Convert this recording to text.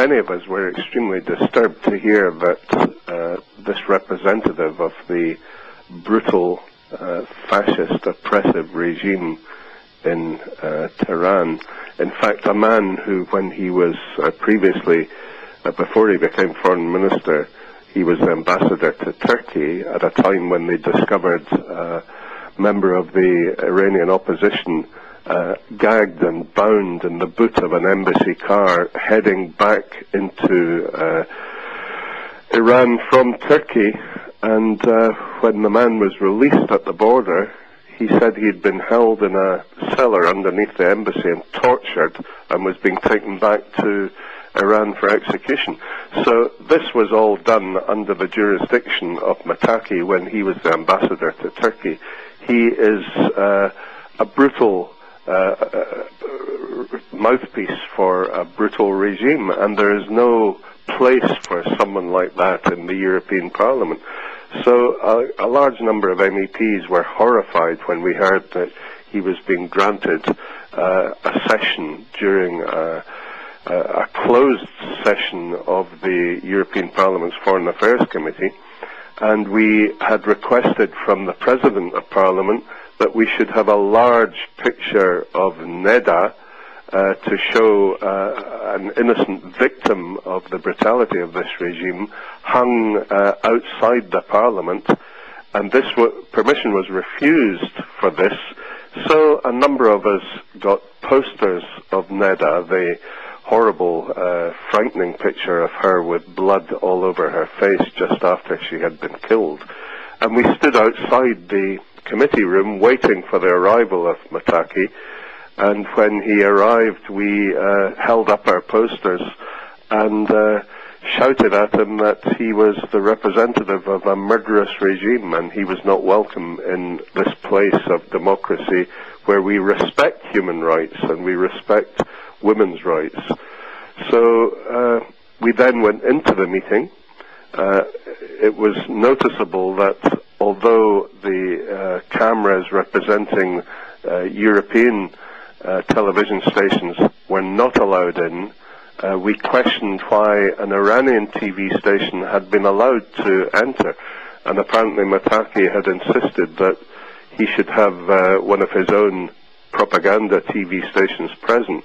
many of us were extremely disturbed to hear that this representative of the brutal, fascist, oppressive regime in Tehran, in fact, a man who, when he was previously, before he became foreign minister, he was ambassador to Turkey at a time when they discovered a member of the Iranian opposition gagged and bound in the boot of an embassy car heading back into Iran from Turkey. And when the man was released at the border, he said he'd been held in a cellar underneath the embassy and tortured and was being taken back to Iran for execution. So this was all done under the jurisdiction of Motaki when he was the ambassador to Turkey. He is a brutal mouthpiece for a brutal regime, and there is no place for someone like that in the European Parliament. So a large number of MEPs were horrified when we heard that he was being granted a session during a closed session of the European Parliament's Foreign Affairs Committee, and we had requested from the President of Parliament that we should have a large picture of Neda to show an innocent victim of the brutality of this regime hung outside the Parliament, and this permission was refused for this. So a number of us got posters of Neda, the horrible, frightening picture of her with blood all over her face just after she had been killed. And we stood outside the committee room waiting for the arrival of Motaki, and when he arrived we held up our posters and shouted at him that he was the representative of a murderous regime and he was not welcome in this place of democracy where we respect human rights and we respect women's rights. So we then went into the meeting. It was noticeable that although the cameras representing European television stations were not allowed in, we questioned why an Iranian TV station had been allowed to enter, and apparently Motaki had insisted that he should have one of his own propaganda TV stations present.